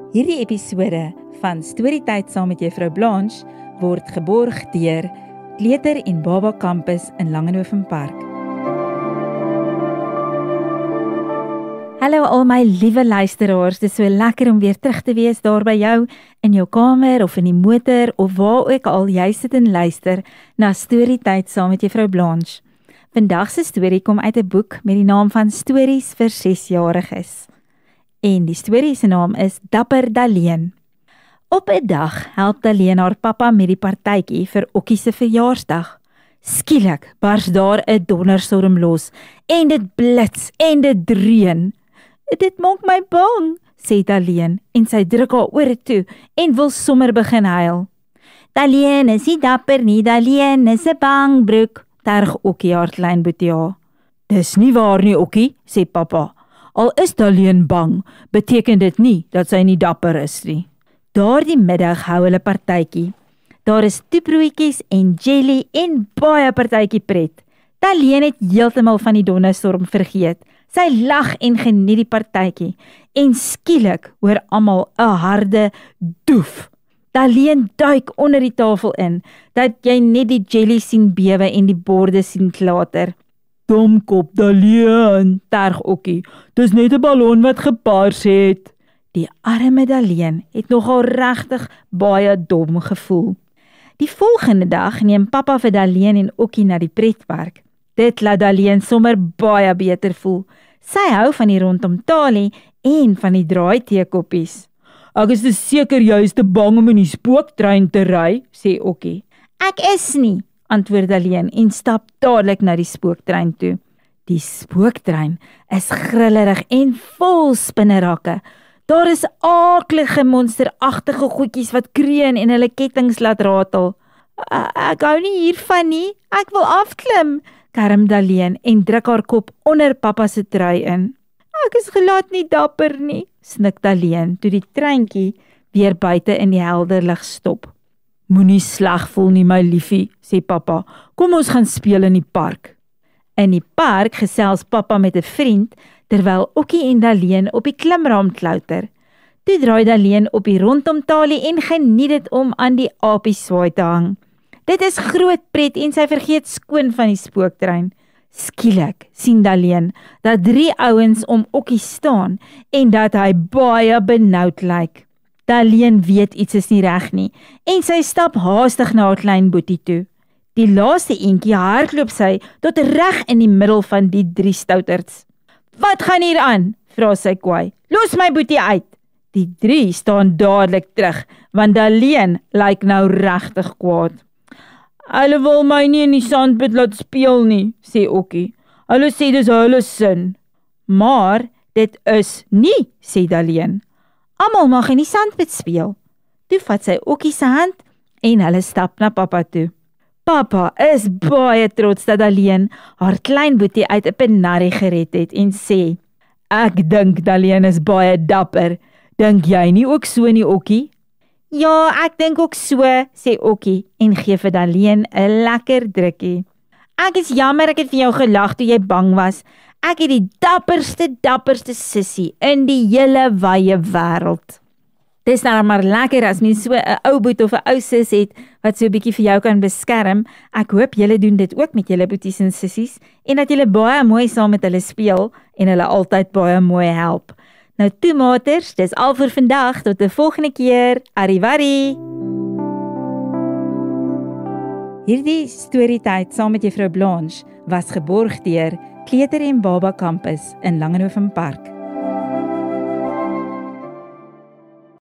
Hierdie episode van Storytyd saam met Juffrou Blanche word geborg deur Kleuter en Baba Campus in Langenhoven Park. Hallo al my liewe luisteraars, dit is so lekker om weer terug te wees daar by jou in jou kamer of in die motor of waar ook al jy sit en luister na Storytyd saam met Juffrou Blanche. Vandag se storie kom uit 'n boek met die naam van Stories vir 6-jariges. En die storie se naam is Dapper Daleen. Op 'n dag help Daleen haar pappa met die partytjie vir Okkie se verjaarsdag. Skielik bars daar 'n donderstorm los en dit blits en dit reën. Dit maak my bang, sê Daleen en sy druk haar ore toe en wil sommer begin huil. Daleen is nie dapper nie, Daleen is 'n bangbroek, terg Okkie haar klein boetie. Dis nie waar nie, Okkie, sê pappa. Al is Daleen bang, beteken dit nie dat sy nie dapper is nie. Daardie middag hou hulle partytjie. Daar is toebroodjies en jelly en baie partytjie pret. Daleen het heeltemal van die donderstorm vergeet. Sy lag en geniet die partytjie. En skielik hoor almal 'n harde doef. Daleen duik onder die tafel in, dat jy net die jelly sien bewe en die borde sien klater. Domkop Daleen, terg Okkie, dis net 'n ballon wat gebars het. Die arme Daleen het nogal regtig baie dom gevoel. Die volgende dag neem pappa vir Daleen en Okkie na die pretpark. Dit laat Daleen sommer baie beter voel. Sy hou van die rondom talie en van die draaiteekoppies. Ek is seker jy is te bang om in die spooktrein te ry, sê Okkie. Ek is nie, antwoord Daleen en stap dadelik na die spooktrein toe. Die spooktrein is grillerig en vol spinnerakke. Daar is aaklige monsteragtige goedjies wat kreun en hulle kettinge laat ratel. Ek hou nie hiervan nie, ek wil afklim, kerm Daleen en druk haar kop onder pappa se trui in. Ek is glad nie dapper nie, snik Daleen toe die treintjie weer buite in die helder lig stop. Moenie sleg voel nie, my liefie, sê pappa. Kom ons gaan speel in die park. In die park gesels pappa met 'n vriend, terwyl Okkie en Daleen op die klimraam klouter. Toe draai Daleen op die rondomtalie en geniet dit om aan die apieswaai te hang. Dit is groot pret en sy vergeet skoon van die spooktrein. Skielik sien Daleen dat 3 ouens om Okkie staan en dat hy baie benoud lyk. Daleen weet iets is nie reg nie en sy stap haastig na haar klein boetie toe. Die laaste eentjie hardloop sy tot reg in die middel van die 3 stouterds. Wat gaan hier aan? Vra sy kwaai. Los my boetie uit. Die 3 staan dadelik terug, want Daleen lyk nou regtig kwaad. Hulle wil my nie in die sandpit laat speel nie, sê Okkie. Hulle sê dis hulle sin. Maar dit is nie, sê Daleen. Almal mag in die sandpit speel. Toe vat sy Okkie se hand en hulle stap na pappa toe. Pappa is baie trots dat Daleen haar klein boetie uit 'n penarie gered het en sê, ek dink Daleen is baie dapper. Dink jy nie ook so nie, Okkie? Ja, ek dink ook so, sê Okkie en gee vir Daleen 'n lekker drukkie. Ek is jammer ek het vir jou gelag toe jy bang was. Ek het die dapperste sussie in die hele wye wêreld. Dis nou maar lekker as mens so 'n ou boet of 'n ou sis het wat so 'n bietjie vir jou kan beskerm. Ek hoop julle doen dit ook met julle boeties en sissies en dat julle baie mooi saam met hulle speel en hulle altyd baie mooi help. Nou toe maters, dis al vir vandag, tot 'n volgende keer. Arrivari! Hierdie Storytyd saam met Juffrou Blanche was geborg deur Kleuter en Baba Campus in Langenhoven Park.